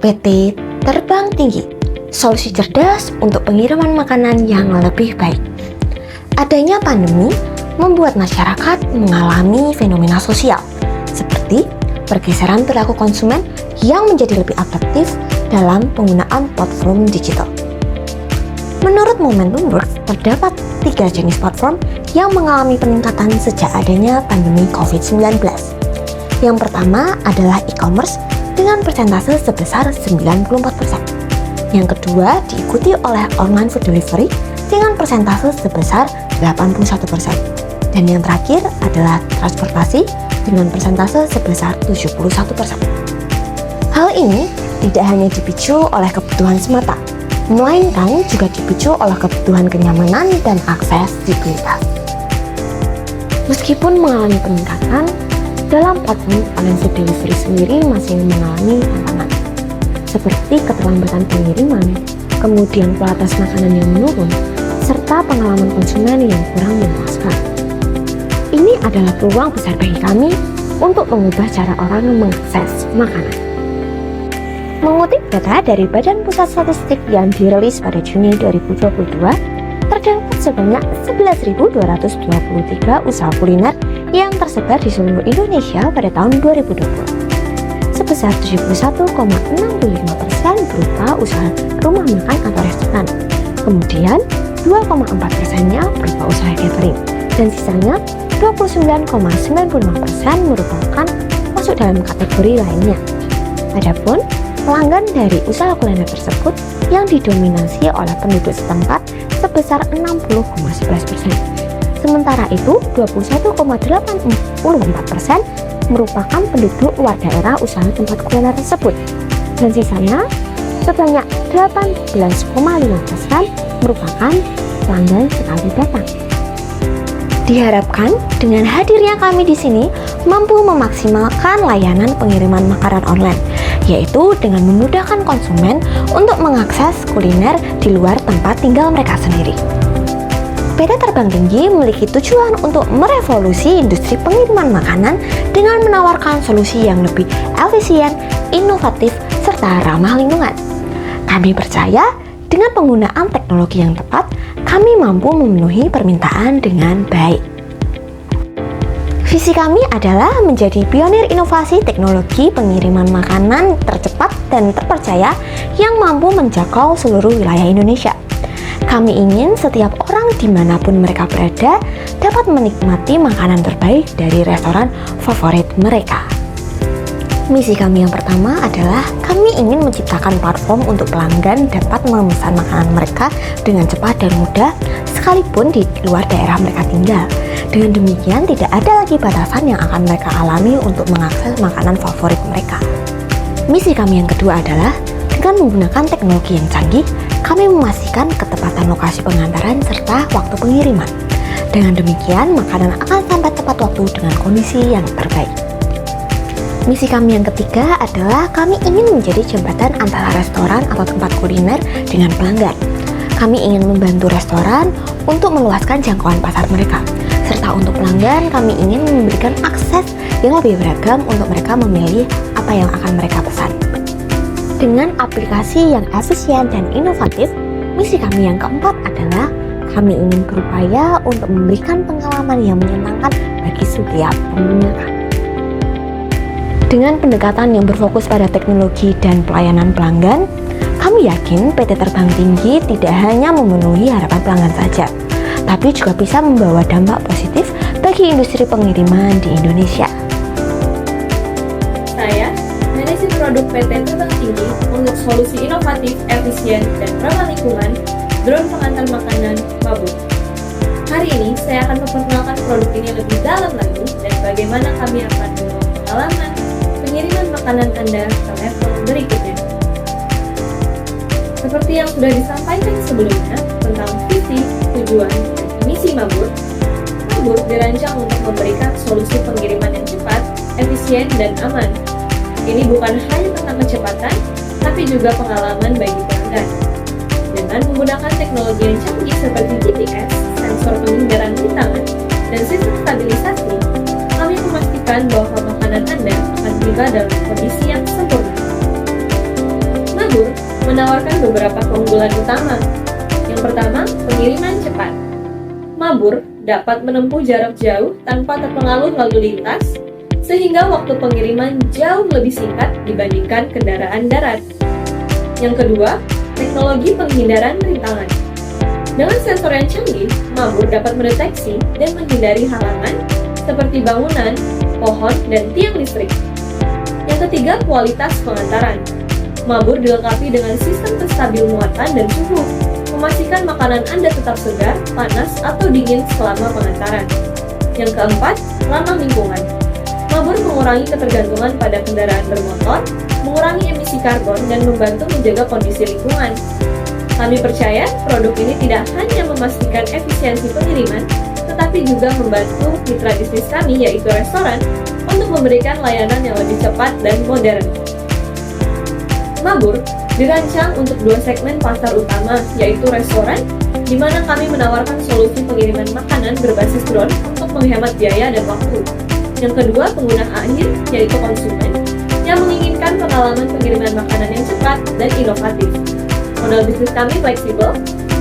PT Terbang Tinggi, solusi cerdas untuk pengiriman makanan yang lebih baik. Adanya pandemi membuat masyarakat mengalami fenomena sosial, seperti pergeseran perilaku konsumen yang menjadi lebih adaptif dalam penggunaan platform digital. Menurut Momentum Works, terdapat 3 jenis platform yang mengalami peningkatan sejak adanya pandemi COVID-19. Yang pertama adalah e-commerce dengan persentase sebesar 94%. Yang kedua diikuti oleh online food delivery dengan persentase sebesar 81%. Dan yang terakhir adalah transportasi dengan persentase sebesar 71%. Hal ini tidak hanya dipicu oleh kebutuhan semata, melainkan juga dipicu oleh kebutuhan kenyamanan dan aksesibilitas. Meskipun mengalami peningkatan, dalam platform online food delivery sendiri masih mengalami tantangan, seperti keterlambatan pengiriman, kemudian kualitas makanan yang menurun, serta pengalaman konsumen yang kurang memuaskan. Ini adalah peluang besar bagi kami untuk mengubah cara orang mengakses makanan. Mengutip data dari Badan Pusat Statistik yang dirilis pada Juni 2022, terdapat sebanyak 11.223 usaha kuliner yang tersebar di seluruh Indonesia pada tahun 2020. Sebesar 71,65% berupa usaha rumah makan atau restoran. Kemudian 2,4%-nya berupa usaha catering, dan sisanya 29,95% merupakan masuk dalam kategori lainnya. Adapun pelanggan dari usaha kuliner tersebut yang didominasi oleh penduduk setempat sebesar 60,11%. Sementara itu 21,84% merupakan penduduk luar daerah usaha tempat kuliner tersebut, dan sisanya sebanyak 18,5% merupakan pelanggan sekali datang. Diharapkan dengan hadirnya kami di sini mampu memaksimalkan layanan pengiriman makanan online, yaitu dengan memudahkan konsumen untuk mengakses kuliner di luar tempat tinggal mereka sendiri. PT Terbang Tinggi memiliki tujuan untuk merevolusi industri pengiriman makanan dengan menawarkan solusi yang lebih efisien, inovatif, serta ramah lingkungan. Kami percaya dengan penggunaan teknologi yang tepat, kami mampu memenuhi permintaan dengan baik. Visi kami adalah menjadi pionir inovasi teknologi pengiriman makanan tercepat dan terpercaya yang mampu menjangkau seluruh wilayah Indonesia. Kami ingin setiap orang dimanapun mereka berada dapat menikmati makanan terbaik dari restoran favorit mereka. Misi kami yang pertama adalah kami ingin menciptakan platform untuk pelanggan dapat memesan makanan mereka dengan cepat dan mudah sekalipun di luar daerah mereka tinggal. Dengan demikian tidak ada lagi batasan yang akan mereka alami untuk mengakses makanan favorit mereka. Misi kami yang kedua adalah dengan menggunakan teknologi yang canggih, kami memastikan ketepatan lokasi pengantaran serta waktu pengiriman. Dengan demikian makanan akan sampai tepat waktu dengan kondisi yang terbaik. Misi kami yang ketiga adalah kami ingin menjadi jembatan antara restoran atau tempat kuliner dengan pelanggan. Kami ingin membantu restoran untuk meluaskan jangkauan pasar mereka, serta untuk pelanggan kami ingin memberikan akses yang lebih beragam untuk mereka memilih apa yang akan mereka pesan. Dengan aplikasi yang efisien dan inovatif, misi kami yang keempat adalah kami ingin berupaya untuk memberikan pengalaman yang menyenangkan bagi setiap pengguna kami. Dengan pendekatan yang berfokus pada teknologi dan pelayanan pelanggan, kami yakin PT Terbang Tinggi tidak hanya memenuhi harapan pelanggan saja, tapi juga bisa membawa dampak positif bagi industri pengiriman di Indonesia. Saya, manajer produk PT Terbang Tinggi untuk solusi inovatif, efisien, dan ramah lingkungan, drone pengantar makanan Mabur. Hari ini saya akan memperkenalkan produk ini lebih dalam lagi dan bagaimana kami akan membawa pengalaman pengiriman makanan Anda ke level berikutnya. Seperti yang sudah disampaikan sebelumnya tentang visi, tujuan, dan misi Mabur, Mabur dirancang untuk memberikan solusi pengiriman yang cepat, efisien, dan aman. Ini bukan hanya tentang kecepatan, tapi juga pengalaman bagi pelanggan. Dengan menggunakan teknologi yang canggih seperti GPS, sensor pengindaran di tangan, dan sistem stabilisasi, kami memastikan bahwa makanan Anda akan tiba dalam kondisi yang sempurna. menawarkan beberapa keunggulan utama. Yang pertama, pengiriman cepat. Mabur dapat menempuh jarak jauh tanpa terpengaruh lalu lintas, sehingga waktu pengiriman jauh lebih singkat dibandingkan kendaraan darat. Yang kedua, teknologi penghindaran rintangan. Dengan sensor yang canggih, Mabur dapat mendeteksi dan menghindari halangan seperti bangunan, pohon, dan tiang listrik. Yang ketiga, kualitas pengantaran. Mabur dilengkapi dengan sistem penstabil muatan dan suhu, memastikan makanan Anda tetap segar, panas, atau dingin selama pengantaran. Yang keempat, ramah lingkungan. Mabur mengurangi ketergantungan pada kendaraan bermotor, mengurangi emisi karbon, dan membantu menjaga kondisi lingkungan. Kami percaya produk ini tidak hanya memastikan efisiensi pengiriman, tetapi juga membantu mitra bisnis kami, yaitu restoran, untuk memberikan layanan yang lebih cepat dan modern. Mabur dirancang untuk dua segmen pasar utama, yaitu restoran, di mana kami menawarkan solusi pengiriman makanan berbasis drone untuk menghemat biaya dan waktu. Yang kedua, pengguna akhir, yaitu konsumen, yang menginginkan pengalaman pengiriman makanan yang cepat dan inovatif. Model bisnis kami fleksibel.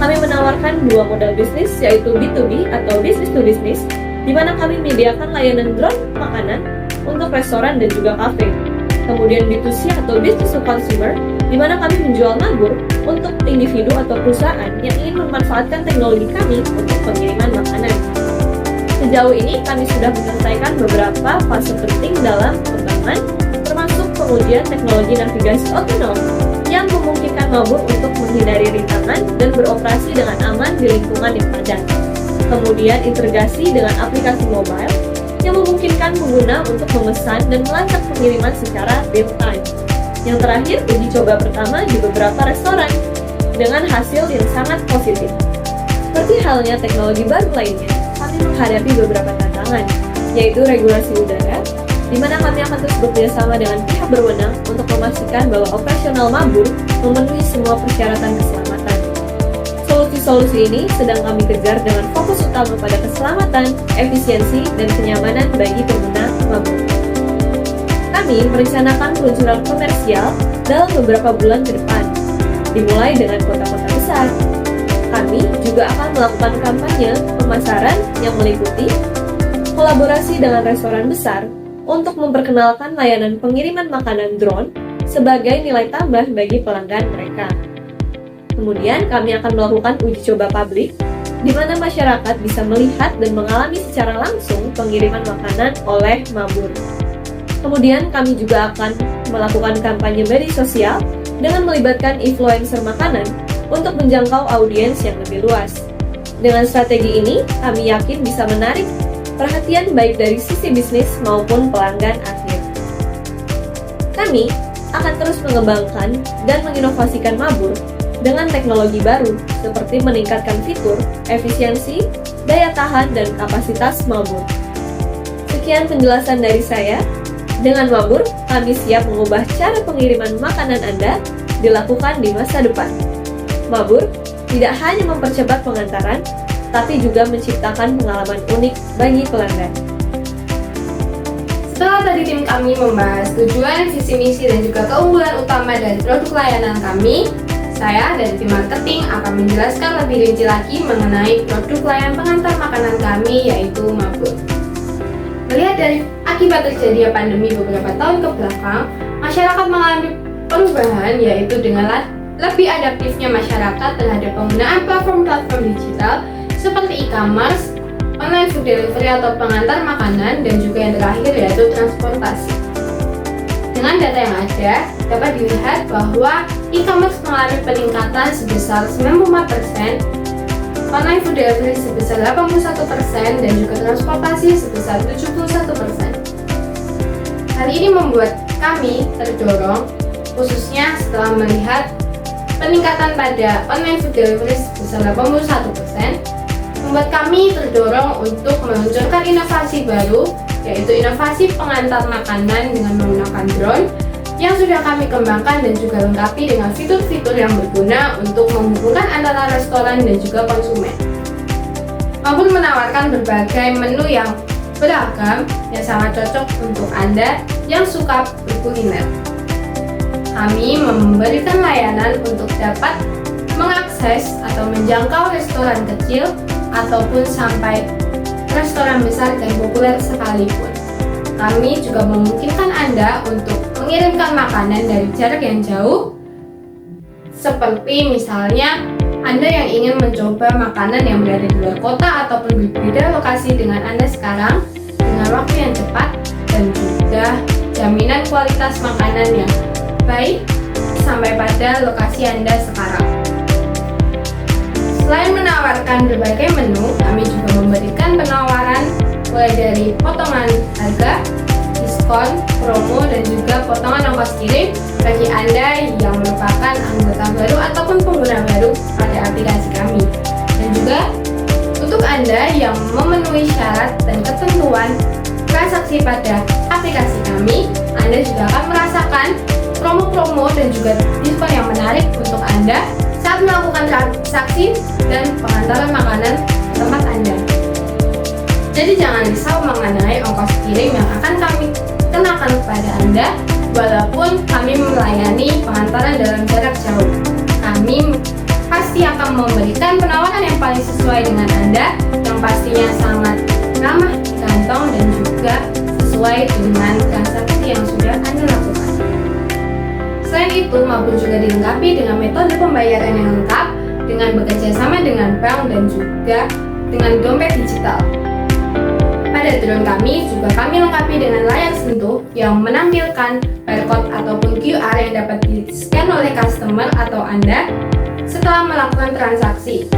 Kami menawarkan dua model bisnis, yaitu B2B atau business to business, di mana kami menyediakan layanan drone makanan untuk restoran dan juga kafe. Kemudian B2C atau business to consumer, di mana kami menjual Mabur untuk individu atau perusahaan yang ingin memanfaatkan teknologi kami untuk pengiriman makanan. Sejauh ini kami sudah menyelesaikan beberapa fase penting dalam pengembangan, termasuk pengujian teknologi navigasi otonom yang memungkinkan Mabur untuk menghindari rintangan dan beroperasi dengan aman di lingkungan yang padat. Kemudian integrasi dengan aplikasi mobile yang memungkinkan pengguna untuk memesan dan melacak pengiriman secara real time. Yang terakhir, uji coba pertama di beberapa restoran dengan hasil yang sangat positif. Seperti halnya teknologi baru lainnya, kami menghadapi beberapa tantangan, yaitu regulasi udara, di mana kami akan terus bekerjasama dengan pihak berwenang untuk memastikan bahwa operasional Mabur memenuhi semua persyaratan keselamatan. Solusi-solusi ini sedang kami kejar dengan fokus utama pada keselamatan, efisiensi, dan kenyamanan bagi pengguna Mabur. Kami merencanakan peluncuran komersial dalam beberapa bulan ke depan, dimulai dengan kota-kota besar. Kami juga akan melakukan kampanye pemasaran yang meliputi kolaborasi dengan restoran besar untuk memperkenalkan layanan pengiriman makanan drone sebagai nilai tambah bagi pelanggan mereka. Kemudian kami akan melakukan uji coba publik, di mana masyarakat bisa melihat dan mengalami secara langsung pengiriman makanan oleh Mabur. Kemudian kami juga akan melakukan kampanye media sosial dengan melibatkan influencer makanan untuk menjangkau audiens yang lebih luas. Dengan strategi ini, kami yakin bisa menarik perhatian baik dari sisi bisnis maupun pelanggan akhir. Kami akan terus mengembangkan dan menginovasikan Mabur dengan teknologi baru seperti meningkatkan fitur, efisiensi, daya tahan, dan kapasitas Mabur. Sekian penjelasan dari saya. Dengan Mabur, kami siap mengubah cara pengiriman makanan Anda dilakukan di masa depan. Mabur tidak hanya mempercepat pengantaran, tapi juga menciptakan pengalaman unik bagi pelanggan. Setelah tadi tim kami membahas tujuan, visi misi, dan juga keunggulan utama dari produk layanan kami, saya dan tim marketing akan menjelaskan lebih rinci lagi mengenai produk layanan pengantar makanan kami, yaitu Mabur. Melihat dari akibat terjadinya pandemi beberapa tahun ke belakang, masyarakat mengalami perubahan, yaitu dengan lebih adaptifnya masyarakat terhadap penggunaan platform-platform digital seperti e-commerce, online food delivery atau pengantar makanan, dan juga yang terakhir yaitu transportasi. Dengan data yang ada, dapat dilihat bahwa e-commerce mengalami peningkatan sebesar 95%, online food delivery sebesar 81%, dan juga transportasi sebesar 71%. Hal ini membuat kami terdorong, khususnya setelah melihat peningkatan pada online food delivery sebesar 81%, membuat kami terdorong untuk meluncurkan inovasi baru, yaitu inovasi pengantar makanan dengan menggunakan drone yang sudah kami kembangkan dan juga lengkapi dengan fitur-fitur yang berguna untuk menghubungkan antara restoran dan juga konsumen. Mabur menawarkan berbagai menu yang beragam yang sangat cocok untuk Anda yang suka berkuliner. kami memberikan layanan untuk dapat mengakses atau menjangkau restoran kecil ataupun sampai restoran besar dan populer sekalipun. Kami juga memungkinkan Anda untuk mengirimkan makanan dari jarak yang jauh, seperti misalnya Anda yang ingin mencoba makanan yang berada di luar kota ataupun berbeda lokasi dengan Anda sekarang dengan waktu yang cepat dan juga jaminan kualitas makanan yang baik sampai pada lokasi Anda sekarang. Selain menawarkan berbagai menu, kami juga memberikan penawaran mulai dari potongan harga, diskon, promo, dan juga potongan ongkos kirim bagi Anda yang merupakan anggota baru ataupun pengguna baru pada aplikasi kami. Dan juga untuk Anda yang memenuhi syarat dan ketentuan transaksi pada aplikasi kami, Anda juga akan merasakan promo-promo dan juga diskon yang menarik untuk Anda saat melakukan transaksi dan pengantaran makanan ke tempat Anda. Jadi jangan risau mengenai ongkos kirim yang akan kami kenakan kepada Anda, walaupun kami melayani pengantaran dalam jarak jauh. Kami pasti akan memberikan penawaran yang paling sesuai dengan Anda, yang pastinya sangat ramah di kantong dan juga sesuai dengan transaksi yang sudah Anda lakukan. Selain itu, Mabur juga dilengkapi dengan metode pembayaran yang lengkap dengan bekerja sama dengan bank dan juga dengan dompet digital. Pada drone kami juga kami lengkapi dengan layar sentuh yang menampilkan barcode ataupun QR yang dapat di-scan oleh customer atau Anda setelah melakukan transaksi.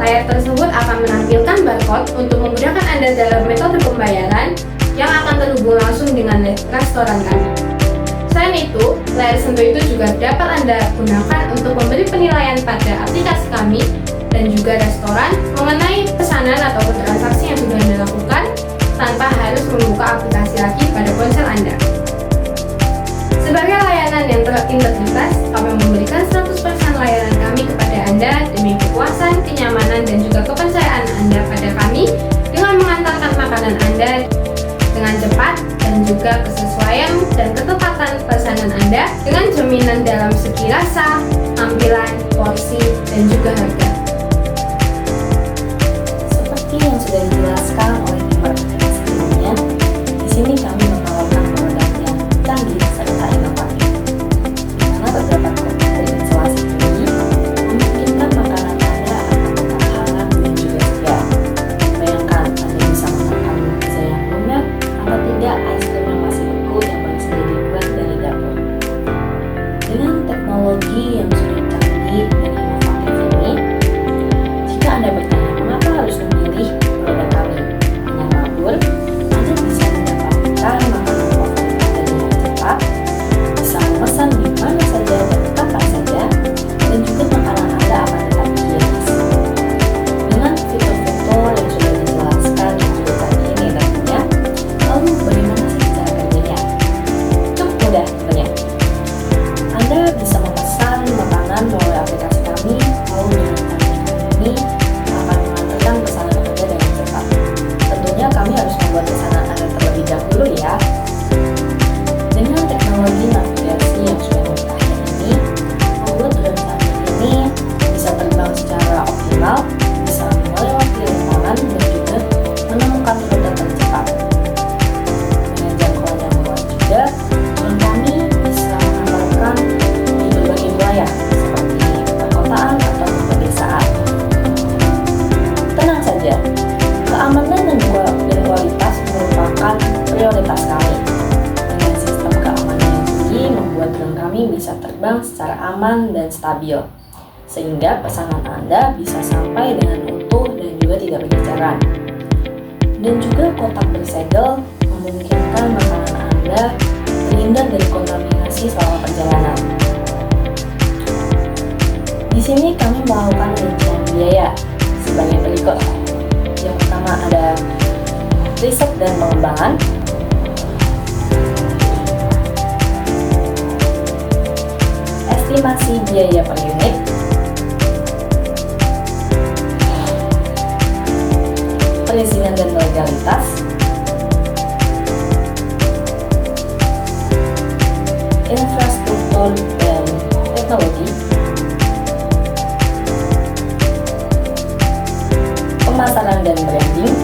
Layar tersebut akan menampilkan barcode untuk memudahkan Anda dalam metode pembayaran yang akan terhubung langsung dengan restoran kami. Selain itu, layar sentuh itu juga dapat Anda gunakan untuk memberi penilaian pada aplikasi kami dan juga restoran mengenai pesanan ataupun transaksi yang sudah Anda lakukan tanpa harus membuka aplikasi lagi pada ponsel Anda. Sebagai layanan yang terintegritas, kami memberikan 100% layanan kami kepada Anda demi kepuasan, kenyamanan, dan juga kepercayaan Anda pada kami dengan mengantarkan makanan Anda dengan cepat dan juga kesesuaian dan ketepatan pesanan Anda dengan jaminan dalam segi rasa, tampilan, porsi, dan juga harga. Seperti yang sudah dijelaskan oleh tim sebelumnya, di sini kami menawarkan produk yang canggih serta inovatif, di mana terdapat komputer instalasi ini memungkinkan makanan Anda akan tetap hangat dan juga segar. Bayangkan Anda bisa makan pizza yang lunak atau tidak es krim yang masih beku yang baru saja dibuat dari dapur. Dengan teknologi yang sudah canggih dan inovatif ini, jika Anda bertanya mengapa harus memilih produk kami dengan Mabur, Anda bisa mendapatkan makanan favorit Anda dengan cepat, bisa memesan di mana saja dan kapan saja, dan juga makanan Anda akan tetap higienis. Dengan fitur-fitur yang sudah dijelaskan dan juga tadi ini tentunya, lalu bagaimana sih cara kerjanya? Cukup mudah sebenarnya. Anda bisa memesan makanan melalui aplikasi kami, lalu dengan aplikasi ini akan mengantarkan pesanan Anda dengan cepat. Tentunya kami harus membuat pesanan Anda terlebih dahulu ya. Dengan teknologi navigasi yang sudah mutakhir ini, membuat drone kami ini bisa terbang secara optimal, bisa melewati rintangan dan juga menemukan rute tercepat. Dengan jangkauan yang luas juga, drone kami bisa mengantarkan di berbagai wilayah seperti perkotaan atau pedesaan. Tenang saja, keamanan dan kualitas merupakan prioritas kami. Dengan sistem keamanan yang tinggi membuat drone kami bisa terbang secara aman dan stabil, sehingga pesanan Anda bisa sampai dengan utuh dan juga tidak bergeseran. Dan juga kotak bersegel memungkinkan makanan Anda terhindar dari kontaminasi selama perjalanan. Di sini kami melakukan rincian biaya sebagai berikut. Yang pertama ada riset dan pengembangan, estimasi biaya per unit, perizinan dan legalitas, infrastruktur people dan teknologi, pemasaran dan branding,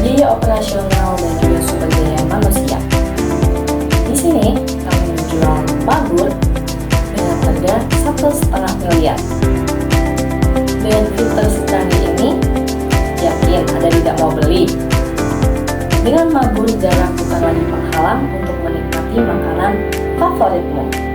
biaya operasional dan juga sumber daya manusia. Di sini kami menjual Mabur dengan harga 1,5 miliar. Dengan fitur secanggih ini, yakin Anda tidak mau beli? Dengan Mabur, jarak bukan lagi penghalang untuk menikmati makanan favoritmu.